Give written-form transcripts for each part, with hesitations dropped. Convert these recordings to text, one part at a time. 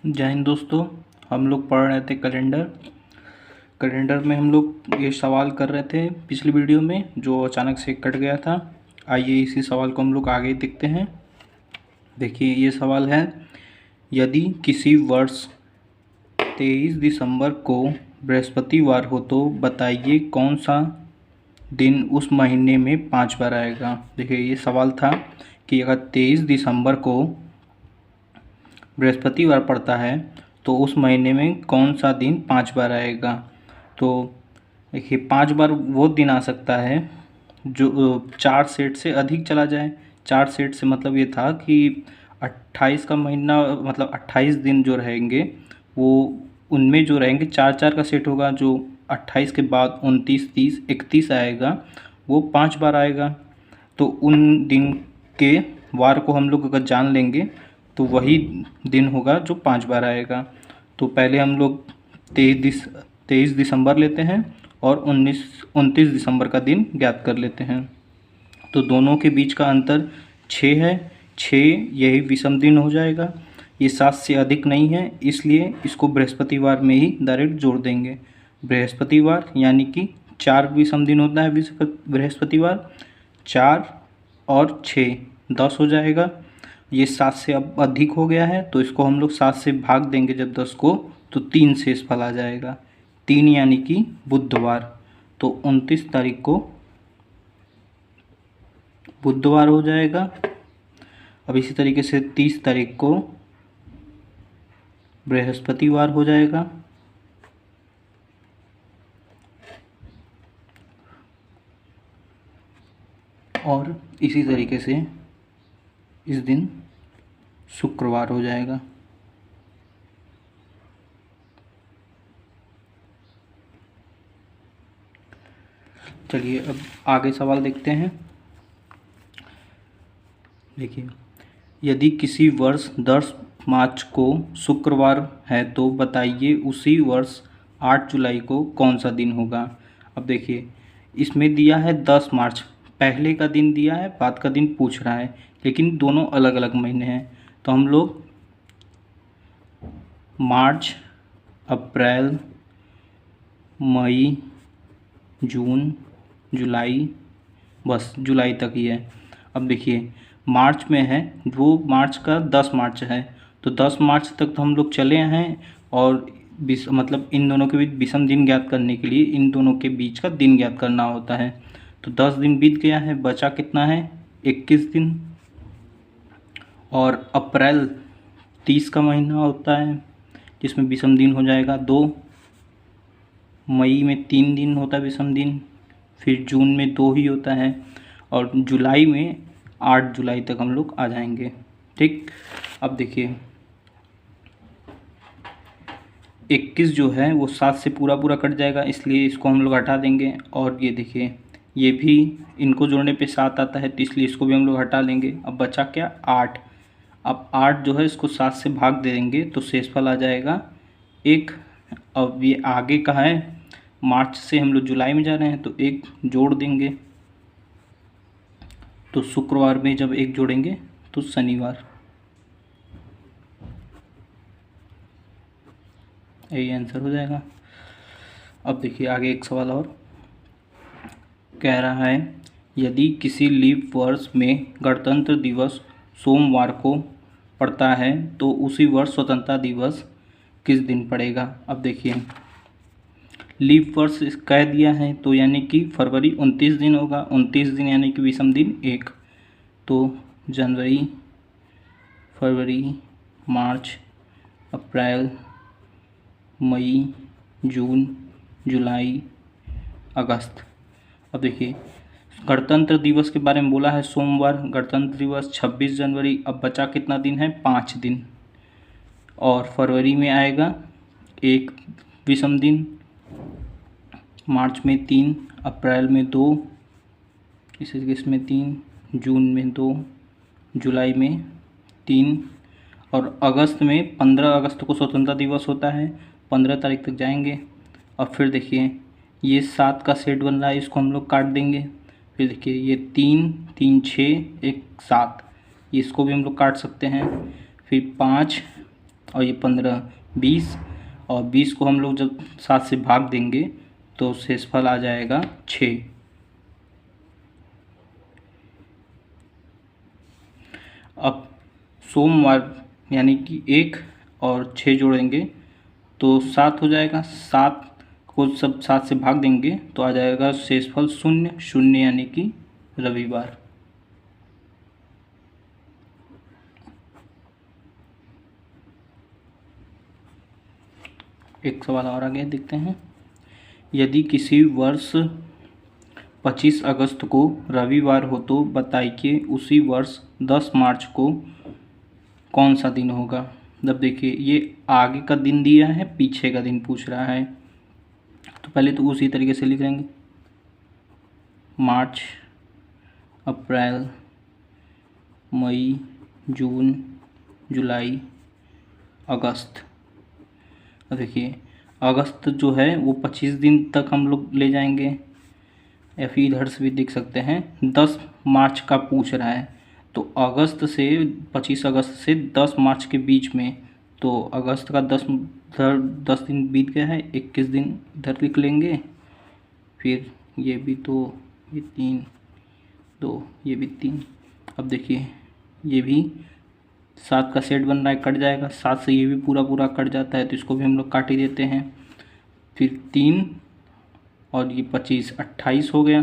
जय हिंद दोस्तों। हम लोग पढ़ रहे थे कैलेंडर में हम लोग ये सवाल कर रहे थे पिछली वीडियो में, जो अचानक से कट गया था। आइए इसी सवाल को हम लोग आगे देखते हैं। देखिए ये सवाल है, यदि किसी वर्ष 23 दिसंबर को बृहस्पतिवार हो तो बताइए कौन सा दिन उस महीने में 5 बार आएगा। देखिए ये सवाल था कि अगर 23 दिसंबर को बृहस्पतिवार पड़ता है तो उस महीने में कौन सा दिन 5 बार आएगा। तो देखिए 5 बार वो दिन आ सकता है जो 4 सेट से अधिक चला जाए। 4 सेट से मतलब ये था कि 28 का महीना, मतलब 28 दिन जो रहेंगे वो उनमें जो रहेंगे 4 का सेट होगा। जो 28 के बाद 29, 30, 31 आएगा वो 5 बार आएगा। तो उन दिन के वार को हम लोग अगर जान लेंगे तो वही दिन होगा जो 5 बार आएगा। तो पहले हम लोग 23 दिसंबर लेते हैं और 29 दिसंबर का दिन ज्ञात कर लेते हैं। तो दोनों के बीच का अंतर 6 है। 6 यही विषम दिन हो जाएगा। ये 7 से अधिक नहीं है, इसलिए इसको बृहस्पतिवार में ही डायरेक्ट जोड़ देंगे। बृहस्पतिवार यानी कि 4 विषम दिन होता है बृहस्पतिवार। 4 और 6 10 हो जाएगा। ये 7 से अब अधिक हो गया है तो इसको हम लोग 7 से भाग देंगे जब 10 को, तो 3 शेषफल आ जाएगा। 3 यानी कि बुधवार। तो 29 तारीख को बुधवार हो जाएगा। अब इसी तरीके से 30 तारीख को बृहस्पतिवार हो जाएगा। और इसी तरीके से इस दिन शुक्रवार हो जाएगा। चलिए अब आगे सवाल देखते हैं। देखिए, यदि किसी वर्ष 10 मार्च को शुक्रवार है तो बताइए उसी वर्ष 8 जुलाई को कौन सा दिन होगा। अब देखिए इसमें दिया है 10 मार्च, पहले का दिन दिया है, बाद का दिन पूछ रहा है, लेकिन दोनों अलग अलग महीने हैं। तो हम लोग मार्च, अप्रैल, मई, जून, जुलाई, बस जुलाई तक ही है। अब देखिए मार्च में है, वो मार्च का 10 मार्च है, तो 10 मार्च तक तो हम लोग चले हैं। और मतलब इन दोनों के बीच विषम दिन ज्ञात करने के लिए इन दोनों के बीच का दिन ज्ञात करना होता है। तो 10 दिन बीत गया है, बचा कितना है 21 दिन। और अप्रैल 30 का महीना होता है जिसमें विषम दिन हो जाएगा 2। मई में 3 दिन होता है विषम दिन, फिर जून में 2 ही होता है, और जुलाई में 8 जुलाई तक हम लोग आ जाएंगे। ठीक, अब देखिए 21 जो है वो 7 से पूरा पूरा कट जाएगा, इसलिए इसको हम लोग हटा देंगे। और ये देखिए ये भी इनको जोड़ने पे 7 आता है, तो इसलिए इसको भी हम लोग हटा लेंगे। अब बचा क्या 8। अब 8 जो है इसको 7 से भाग दे देंगे तो शेषफल आ जाएगा 1। अब ये आगे का है, मार्च से हम लोग जुलाई में जा रहे हैं तो 1 जोड़ देंगे। तो शुक्रवार में जब 1 जोड़ेंगे तो शनिवार, यही आंसर हो जाएगा। अब देखिए आगे एक सवाल और कह रहा है, यदि किसी लीप वर्ष में गणतंत्र दिवस सोमवार को पड़ता है तो उसी वर्ष स्वतंत्रता दिवस किस दिन पड़ेगा। अब देखिए लीप वर्ष कह दिया है तो यानी कि फरवरी 29 दिन होगा। 29 दिन यानी कि विषम दिन 1। तो जनवरी, फरवरी, मार्च, अप्रैल, मई, जून, जुलाई, अगस्त। अब देखिए गणतंत्र दिवस के बारे में बोला है सोमवार, गणतंत्र दिवस 26 जनवरी। अब बचा कितना दिन है 5 दिन। और फरवरी में आएगा 1 विषम दिन, मार्च में 3, अप्रैल में 2, इसमें 3, जून में 2, जुलाई में 3, और अगस्त में 15 अगस्त को स्वतंत्रता दिवस होता है। 15 तारीख तक जाएंगे। और फिर देखिए ये 7 का सेट बन रहा है, इसको हम लोग काट देंगे। फिर देखिए ये 3, 3, 6, 1, 7, इसको भी हम लोग काट सकते हैं। फिर 5 और ये 15 20, और 20 को हम लोग जब 7 से भाग देंगे तो शेषफल आ जाएगा 6। अब सोमवार यानी कि 1 और 6 जोड़ेंगे तो 7 हो जाएगा। 7 को सब 7 से भाग देंगे तो आ जाएगा शेषफल 0 0 यानी कि रविवार। एक सवाल और आगे देखते हैं। यदि किसी वर्ष 25 अगस्त को रविवार हो तो बताइए उसी वर्ष 10 मार्च को कौन सा दिन होगा। जब देखिए ये आगे का दिन दिया है, पीछे का दिन पूछ रहा है, तो पहले तो उसी तरीके से लिख लेंगे। मार्च, अप्रैल, मई, जून, जुलाई, अगस्त। अब देखिए अगस्त जो है वो 25 दिन तक हम लोग ले जाएंगे, या फिर इधर से भी देख सकते हैं। 10 मार्च का पूछ रहा है तो अगस्त से 25 अगस्त से 10 मार्च के बीच में, तो अगस्त का 10 दिन बीत गया है, 21 दिन इधर लिख लेंगे। फिर ये भी 2, ये 3, 2, ये भी 3। अब देखिए ये भी 7 का सेट बन रहा है, कट जाएगा। 7 से ये भी पूरा पूरा कट जाता है तो इसको भी हम लोग काट ही देते हैं। फिर 3 और ये 25 28 हो गया।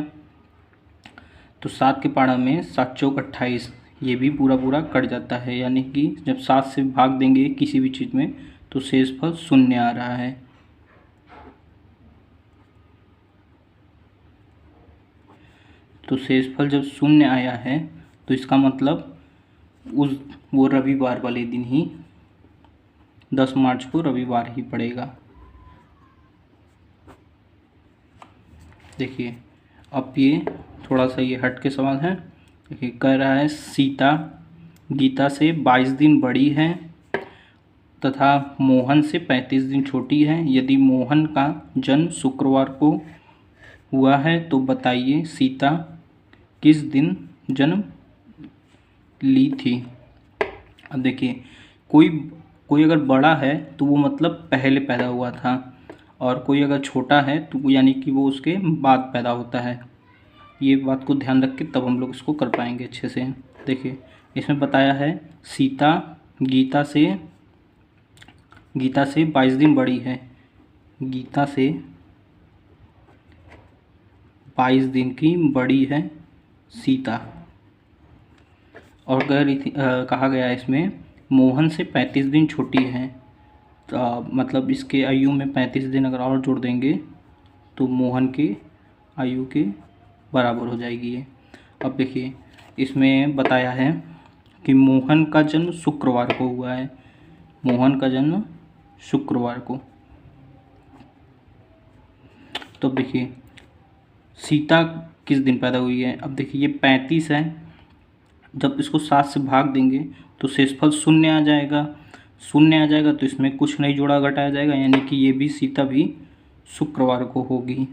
तो 7 के पारा में 7 चौक 28, ये भी पूरा पूरा कट जाता है, यानी कि जब 7 से भाग देंगे किसी भी चीज़ में तो शेषफल 0 आ रहा है। तो शेषफल जब 0 आया है तो इसका मतलब वो रविवार वाले दिन ही 10 मार्च को रविवार ही पड़ेगा। देखिए अब ये थोड़ा सा ये हट के सवाल है। देखिए कह रहा है सीता गीता से 22 दिन बड़ी है तथा मोहन से 35 दिन छोटी है। यदि मोहन का जन्म शुक्रवार को हुआ है तो बताइए सीता किस दिन जन्म ली थी। अब देखिए कोई अगर बड़ा है तो वो मतलब पहले पैदा हुआ था, और कोई अगर छोटा है तो यानी कि वो उसके बाद पैदा होता है। ये बात को ध्यान रख के तब हम लोग इसको कर पाएंगे अच्छे से। देखिए इसमें बताया है सीता गीता से 22 दिन बड़ी है। गीता से 22 दिन की बड़ी है सीता। और कहा गया है इसमें मोहन से 35 दिन छोटी है, तो मतलब इसके आयु में 35 दिन अगर और जोड़ देंगे तो मोहन के आयु के बराबर हो जाएगी ये। अब देखिए इसमें बताया है कि मोहन का जन्म शुक्रवार को हुआ है। मोहन का जन्म शुक्रवार को। तो अब देखिए सीता किस दिन पैदा हुई है। अब देखिए ये 35 है, जब इसको 7 से भाग देंगे तो शेषफल 0 आ जाएगा। 0 आ जाएगा तो इसमें कुछ नहीं जोड़ा घटाया जाएगा, यानी कि ये भी सीता भी शुक्रवार को होगी।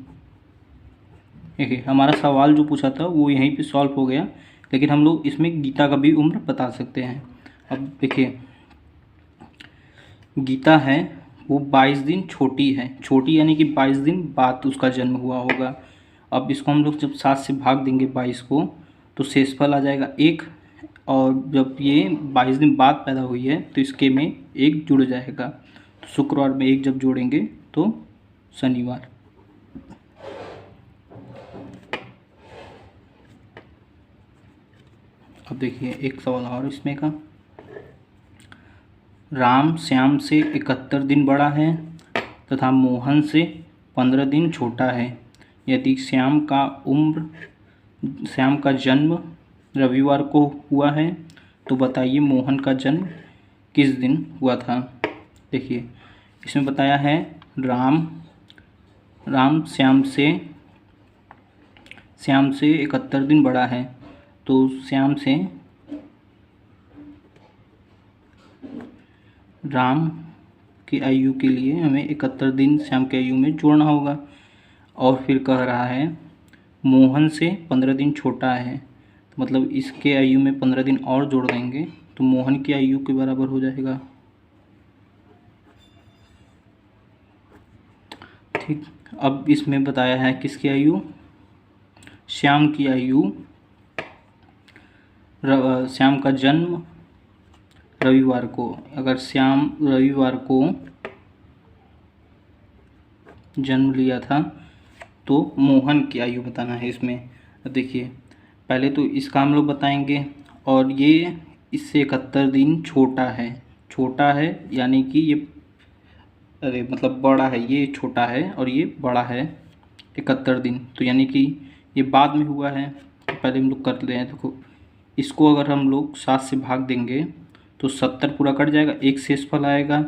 देखिए हमारा सवाल जो पूछा था वो यहीं पे सॉल्व हो गया, लेकिन हम लोग इसमें गीता का भी उम्र बता सकते हैं। अब देखिए गीता है वो 22 दिन छोटी है, छोटी यानी कि 22 दिन बाद उसका जन्म हुआ होगा। अब इसको हम लोग जब 7 से भाग देंगे 22 को तो शेषफल आ जाएगा 1, और जब ये 22 दिन बाद पैदा हुई है तो इसके में 1 जुड़ जाएगा। तो शुक्रवार में 1 जब जोड़ेंगे तो शनिवार। अब देखिए एक सवाल और इसमें का, राम श्याम से 71 दिन बड़ा है तथा मोहन से 15 दिन छोटा है। यदि श्याम का जन्म रविवार को हुआ है तो बताइए मोहन का जन्म किस दिन हुआ था। देखिए इसमें बताया है राम श्याम से 71 दिन बड़ा है, तो श्याम से राम की आयु के लिए हमें 71 दिन श्याम की आयु में जोड़ना होगा। और फिर कह रहा है मोहन से 15 दिन छोटा है, तो मतलब इसके आयु में 15 दिन और जोड़ देंगे तो मोहन की आयु के बराबर हो जाएगा। ठीक। अब इसमें बताया है किसकी आयु, श्याम की आयु। श्याम का जन्म रविवार को, अगर श्याम रविवार को जन्म लिया था तो मोहन की आयु बताना है इसमें। देखिए पहले तो इसका हम लोग बताएंगे, और ये इससे 71 दिन छोटा है यानी कि ये, अरे मतलब बड़ा है, ये छोटा है और ये बड़ा है 71 दिन, तो यानी कि ये बाद में हुआ है। तो पहले हम लोग कर ले हैं, देखो इसको अगर हम लोग 7 से भाग देंगे तो 70 पूरा कट जाएगा, एक शेषफल आएगा।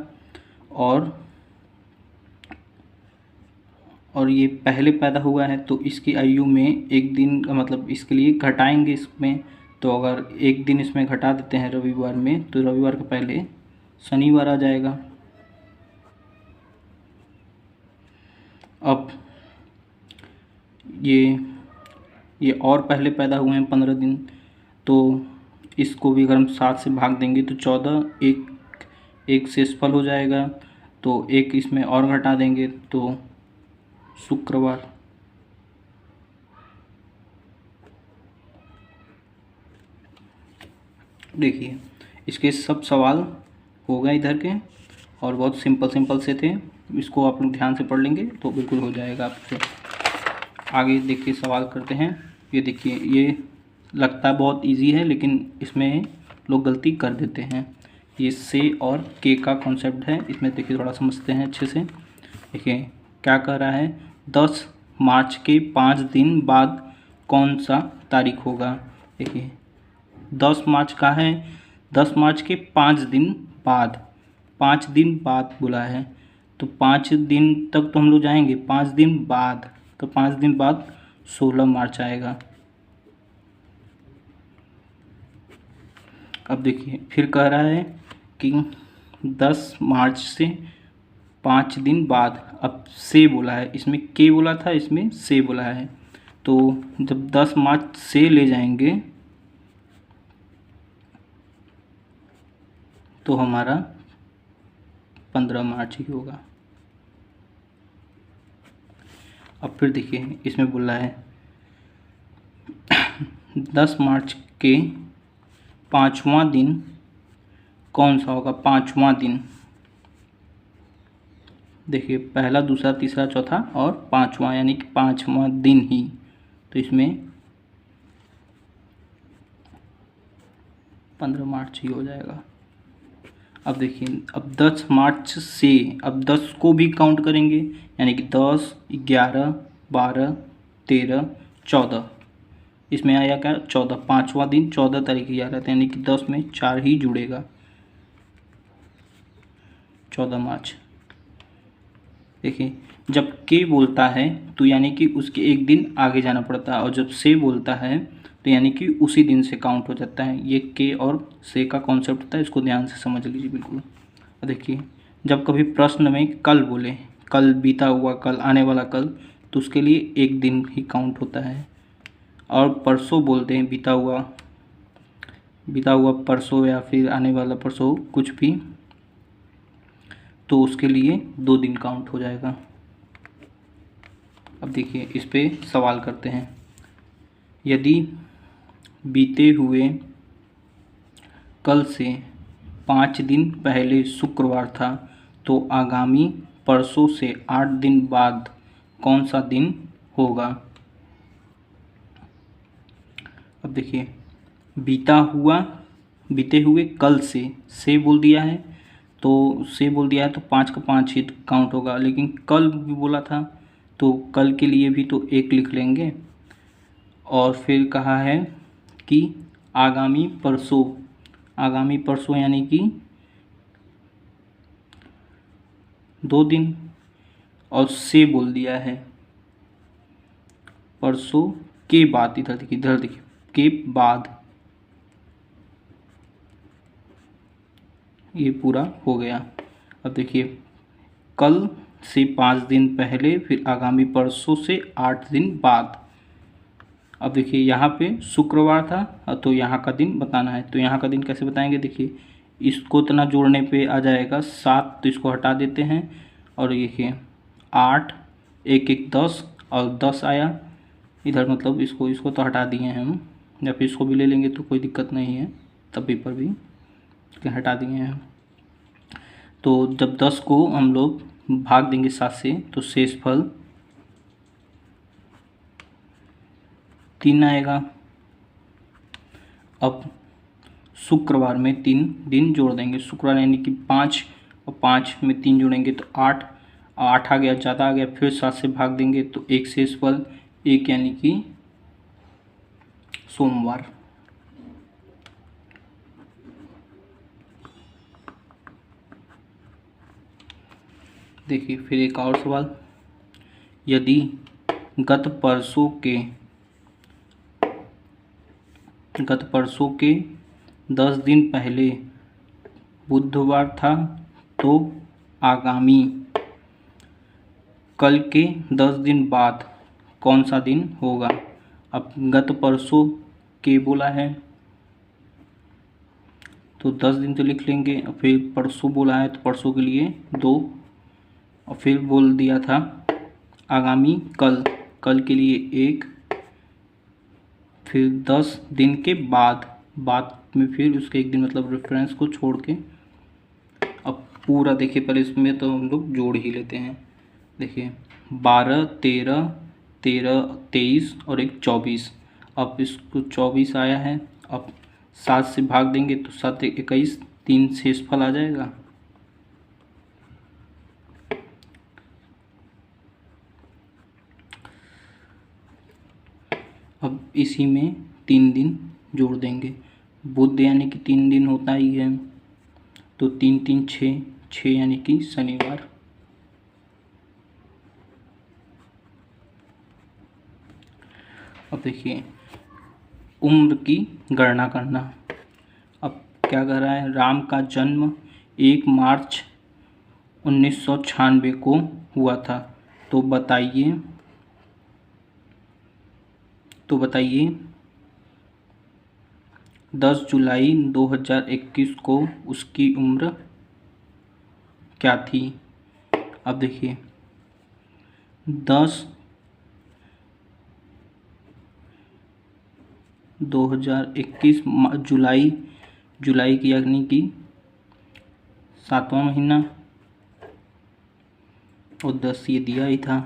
और ये पहले पैदा हुआ है तो इसकी आयु में एक दिन मतलब इसके लिए घटाएंगे इसमें, तो अगर एक दिन इसमें घटा देते हैं रविवार में, तो रविवार के पहले शनिवार आ जाएगा। अब ये और पहले पैदा हुए हैं 15 दिन, तो इसको भी अगर हम 7 से भाग देंगे तो 14, एक शेषफल हो जाएगा, तो एक इसमें और घटा देंगे तो शुक्रवार। देखिए इसके सब सवाल हो गए इधर के, और बहुत सिंपल से थे, इसको आप लोग ध्यान से पढ़ लेंगे तो बिल्कुल हो जाएगा आपसे। आगे देखिए सवाल करते हैं। ये देखिए, ये लगता है बहुत इजी है लेकिन इसमें लोग गलती कर देते हैं। ये से और के का कॉन्सेप्ट है, इसमें देखिए थोड़ा समझते हैं अच्छे से। देखिए क्या कह रहा है, 10 मार्च के 5 दिन बाद कौन सा तारीख होगा। देखिए 10 मार्च का है, 10 मार्च के 5 दिन बाद, 5 दिन बाद बोला है, तो 5 दिन तक तो हम लोग जाएंगे, 5 दिन बाद, तो 5 दिन बाद 16 मार्च आएगा। अब देखिए फिर कह रहा है कि 10 मार्च से 5 दिन बाद, अब से बोला है, इसमें के बोला था, इसमें से बोला है, तो जब 10 मार्च से ले जाएंगे तो हमारा 15 मार्च ही होगा। अब फिर देखिए इसमें बोला है 10 मार्च के 5वां दिन कौन सा होगा, 5वां दिन। देखिए पहला, दूसरा, तीसरा, चौथा और 5वां, यानी कि 5वां दिन ही, तो इसमें 15 मार्च ही हो जाएगा। अब देखिए, अब 10 मार्च से, अब 10 को भी काउंट करेंगे, यानी कि 10, 11, 12, 13, 14, इसमें आया क्या 14, 5वां दिन 14 तारीख ही आ रहा था, यानी कि 10 में 4 ही जुड़ेगा, 14 मार्च। देखिए जब के बोलता है तो यानी कि उसके एक दिन आगे जाना पड़ता है, और जब से बोलता है तो यानी कि उसी दिन से काउंट हो जाता है। ये के और से का कॉन्सेप्ट होता है, इसको ध्यान से समझ लीजिए बिल्कुल। देखिए जब कभी प्रश्न में कल बोले, कल, बीता हुआ कल, आने वाला कल, तो उसके लिए एक दिन ही काउंट होता है। और परसों बोलते हैं, बीता हुआ परसों या फिर आने वाला परसों, कुछ भी, तो उसके लिए 2 दिन काउंट हो जाएगा। अब देखिए इस पे सवाल करते हैं। यदि बीते हुए कल से 5 दिन पहले शुक्रवार था तो आगामी परसों से 8 दिन बाद कौन सा दिन होगा। अब देखिए बीते हुए कल से बोल दिया है, तो से बोल दिया है तो 5 का 5 ही काउंट होगा, लेकिन कल भी बोला था तो कल के लिए भी तो 1 लिख लेंगे। और फिर कहा है कि आगामी परसों यानी कि 2 दिन, और से बोल दिया है परसों के बाद, इधर देखिए के बाद, ये पूरा हो गया। अब देखिए कल से 5 दिन पहले, फिर आगामी परसों से 8 दिन बाद। अब देखिए यहाँ पे शुक्रवार था, तो यहाँ का दिन बताना है, तो यहाँ का दिन कैसे बताएंगे। देखिए इसको इतना जोड़ने पे आ जाएगा 7, तो इसको हटा देते हैं, और देखिए 8 एक एक 10 और 10 आया इधर, मतलब इसको तो हटा दिए हैं हम, या फिर इसको भी ले लेंगे तो कोई दिक्कत नहीं है, तभी पर भी हटा दिए हैं। तो जब 10 को हम लोग भाग देंगे 7 से तो शेषफल 3 आएगा। अब शुक्रवार में 3 दिन जोड़ देंगे, शुक्रवार यानी कि 5 और 5 में 3 जोड़ेंगे तो 8, 8 आ गया, ज़्यादा आ गया, फिर 7 से भाग देंगे तो एक शेषफल 1 यानी कि सोमवार। देखिए फिर एक और सवाल, यदि गत परसों के 10 दिन पहले बुधवार था तो आगामी कल के 10 दिन बाद कौन सा दिन होगा। अब गत परसों के बोला है तो 10 दिन तो लिख लेंगे, और फिर परसों बोला है तो परसों के लिए 2, और फिर बोल दिया था आगामी कल के लिए 1, फिर 10 दिन के बाद में फिर उसके 1 दिन, मतलब रेफरेंस को छोड़ के। अब पूरा देखिए, पहले इसमें तो हम लोग जोड़ ही लेते हैं। देखिए 12, 13, 23 और एक 24। अब इसको 24 आया है, अब 7 से भाग देंगे तो 7 21, 3 शेषफल आ जाएगा। अब इसी में 3 दिन जोड़ देंगे, बुध यानी कि 3 दिन होता ही है, तो 3 3 6 यानी कि शनिवार। अब देखिए उम्र की गणना करना। अब क्या कर रहा है, राम का जन्म 1 मार्च 1996 को हुआ था, तो बताइए 10 जुलाई 2021 को उसकी उम्र क्या थी। अब देखिए 2021 जुलाई की यानी कि 7वां महीना, और 10 ये दिया ही था,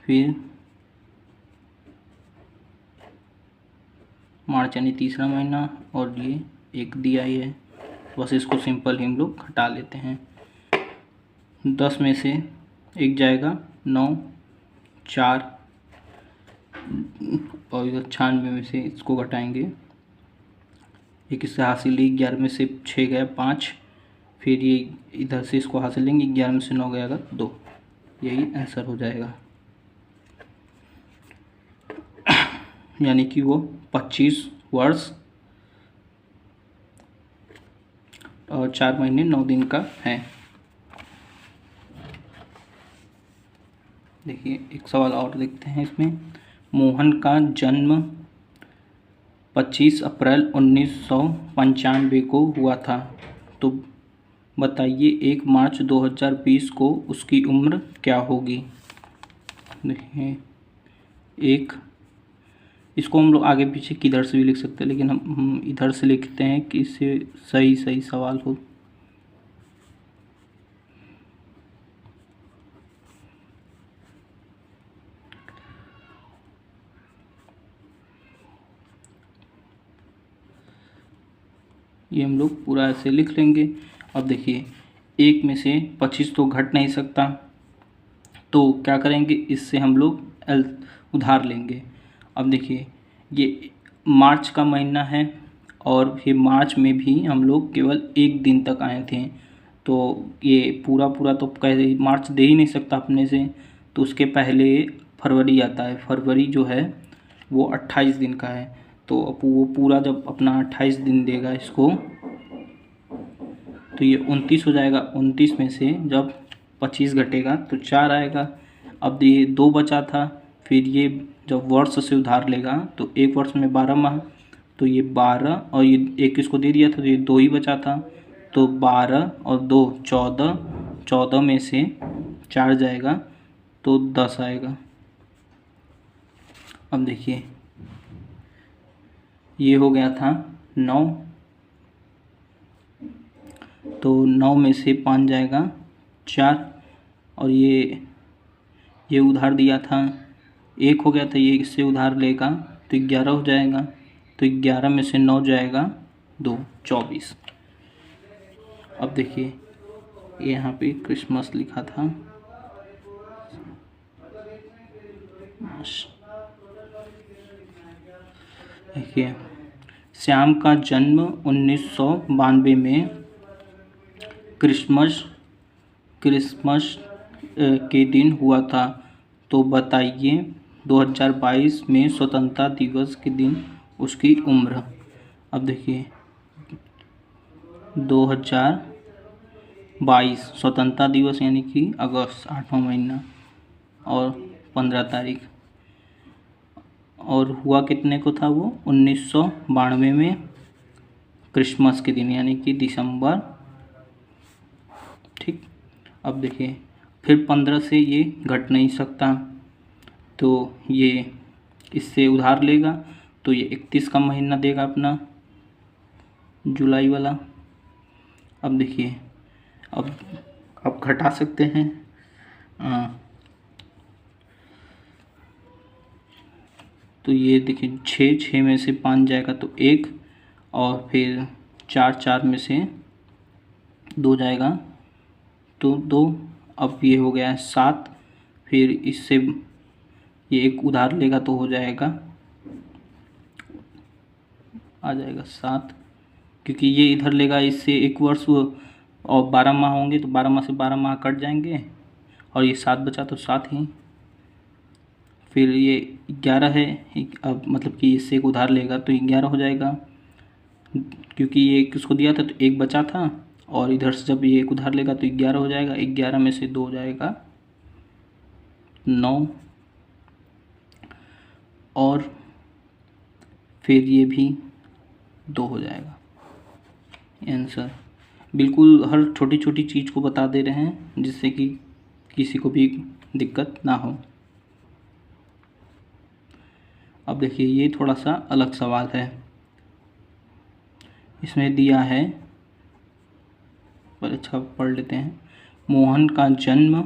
फिर मार्च यानी 3रा महीना, और ये 1 दिया ही है, बस इसको सिंपल ही हम लोग हटा लेते हैं। 10 में से 1 जाएगा, 9, 4, और 96 में से इसको घटाएंगे, 1 इससे हासिल ली, 11 में से 6 गया 5, फिर ये इधर से इसको हासिल लेंगे, 11 में से 9 गया 2, यही आंसर हो जाएगा। यानी कि वो 25 वर्ष और 4 महीने 9 दिन का है। देखिए एक सवाल और देखते हैं इसमें, मोहन का जन्म 25 अप्रैल 1995 को हुआ था, तो बताइए 1 मार्च 2020 को उसकी उम्र क्या होगी। देखिए इसको हम लोग आगे पीछे किधर से भी लिख सकते हैं, लेकिन हम इधर से लिखते हैं कि इससे सही सवाल हो। ये हम लोग पूरा ऐसे लिख लेंगे। अब देखिए 1 में से 25 तो घट नहीं सकता, तो क्या करेंगे, इससे हम लोग उधार लेंगे। अब देखिए ये मार्च का महीना है, और फिर मार्च में भी हम लोग केवल 1 दिन तक आए थे, तो ये पूरा तो कह मार्च दे ही नहीं सकता अपने से, तो उसके पहले फरवरी आता है। फरवरी जो है वो 28 दिन का है, तो वो पूरा जब अपना 28 दिन देगा इसको, तो ये 29 हो जाएगा। 29 में से जब 25 घटेगा तो 4 आएगा। अब ये 2 बचा था, फिर ये जब वर्ष से उधार लेगा तो 1 वर्ष में 12 माह, तो ये 12, और ये 1 इसको दे दिया था तो ये 2 ही बचा था, तो 12 और 2 14, 14 में से 4 जाएगा तो 10 आएगा। अब देखिए ये हो गया था 9, तो 9 में से 5 जाएगा 4, और ये उधार दिया था 1 हो गया था, ये इससे उधार लेगा तो 11 हो जाएगा, तो 11 में से 9 जाएगा 2, 24। अब देखिए यहाँ पे क्रिसमस लिखा था, देखिए श्याम का जन्म 1992 में क्रिसमस के दिन हुआ था, तो बताइए 2022 में स्वतंत्रता दिवस के दिन उसकी उम्र। अब देखिए 2022 स्वतंत्रता दिवस यानी कि अगस्त 8वां महीना और 15 तारीख, और हुआ कितने को था वो 1992 में क्रिसमस के दिन यानी कि दिसंबर। ठीक, अब देखिए फिर 15 से ये घट नहीं सकता, तो ये इससे उधार लेगा, तो ये 31 का महीना देगा अपना जुलाई वाला। अब देखिए अब घटा सकते हैं, तो ये देखिए 6 में से 5 जाएगा तो 1, और फिर 4 में से 2 जाएगा तो 2, अब ये हो गया है 7, फिर इससे ये एक उधार लेगा तो हो जाएगा, आ जाएगा 7, क्योंकि ये इधर लेगा इससे 1 वर्ष और 12 माह होंगे, तो 12 माह से 12 माह कट जाएंगे, और ये 7 बचा तो 7 ही। फिर ये 11 है, अब मतलब कि इससे एक उधार लेगा तो 11 हो जाएगा, क्योंकि ये किसको दिया था तो 1 बचा था, और इधर से जब ये एक उधार लेगा तो 11 हो जाएगा, 11 में से 2 हो जाएगा 9, और फिर ये भी 2 हो जाएगा। आंसर बिल्कुल हर छोटी छोटी चीज़ को बता दे रहे हैं जिससे कि किसी को भी दिक्कत ना हो। अब देखिए ये थोड़ा सा अलग सवाल है, इसमें दिया है, पर अच्छा पढ़ लेते हैं। मोहन का जन्म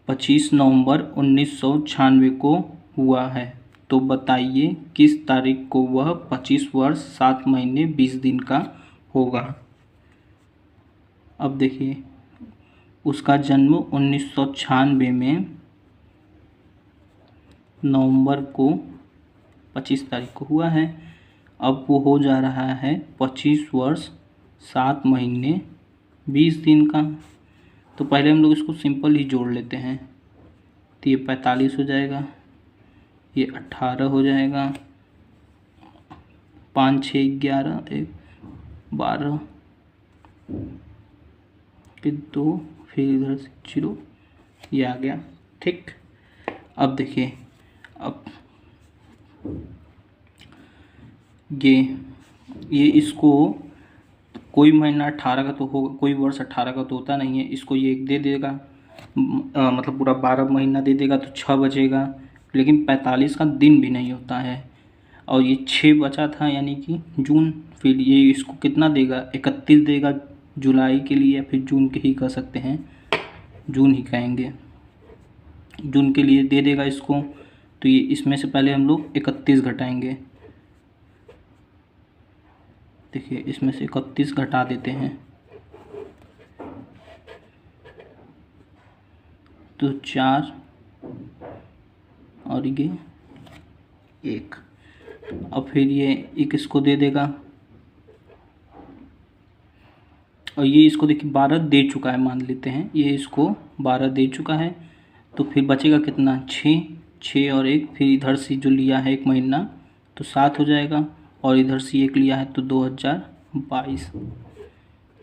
25 नवंबर 1996 को हुआ है, तो बताइए किस तारीख को वह 25 वर्ष 7 महीने 20 दिन का होगा। अब देखिए उसका जन्म 1996 में नवंबर को 25 तारीख को हुआ है, अब वो हो जा रहा है 25 वर्ष 7 महीने 20 दिन का, तो पहले हम लोग इसको सिंपल ही जोड़ लेते हैं, तो ये 45 हो जाएगा, ये 18 हो जाएगा, 5 6 11 1 12 फिर 2, फिर इधर से 0, ये आ गया। ठीक, अब देखिए अब ये इसको कोई महीना 18 का तो होगा, कोई वर्ष 18 का तो होता नहीं है, इसको ये एक दे देगा, मतलब पूरा 12 महीना दे देगा तो 6 बचेगा, लेकिन 45 का दिन भी नहीं होता है, और ये 6 बचा था यानी कि जून, फिर ये इसको कितना देगा 31 देगा जुलाई के लिए, या फिर जून के ही कह सकते हैं, जून ही कहेंगे, जून के लिए दे देगा इसको, तो ये इसमें से पहले हम लोग 31 घटाएंगे, देखिए इसमें से 31 घटा देते हैं, तो 4 और ये 1, अब फिर ये एक इसको दे देगा, और ये इसको देखिए 12 दे चुका है, मान लेते हैं ये इसको 12 दे चुका है, तो फिर बचेगा कितना 6 और 1, फिर इधर से जो लिया है 1 महीना तो 7 हो जाएगा, और इधर से 1 लिया है तो 2022।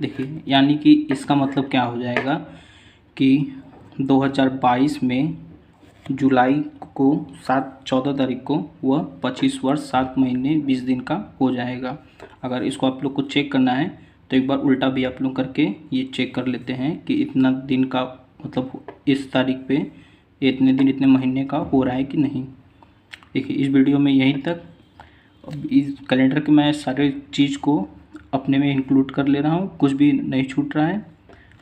देखिए यानी कि इसका मतलब क्या हो जाएगा कि 2022 में जुलाई को 14 तारीख को वह 25 वर्ष 7 महीने 20 दिन का हो जाएगा। अगर इसको आप लोग को चेक करना है तो एक बार उल्टा भी आप लोग करके ये चेक कर लेते हैं कि इतना दिन का मतलब इस तारीख पे इतने दिन इतने महीने का हो रहा है कि नहीं। देखिए इस वीडियो में यहीं तक। अब इस कैलेंडर के मैं सारे चीज़ को अपने में इंक्लूड कर ले रहा हूँ, कुछ भी नहीं छूट रहा है।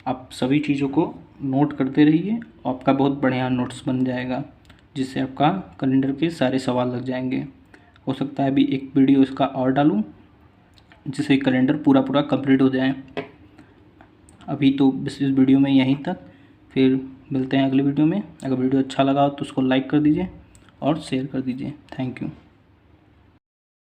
आप सभी चीज़ों को नोट करते रहिए, आपका बहुत बढ़िया नोट्स बन जाएगा, जिससे आपका कैलेंडर के सारे सवाल लग जाएंगे। हो सकता है अभी एक वीडियो इसका और डालूँ, जिससे कैलेंडर पूरा कंप्लीट हो जाए। अभी तो बस इस वीडियो में यहीं तक, फिर मिलते हैं अगले वीडियो में। अगर वीडियो अच्छा लगा हो तो उसको लाइक कर दीजिए और शेयर कर दीजिए। Thank you.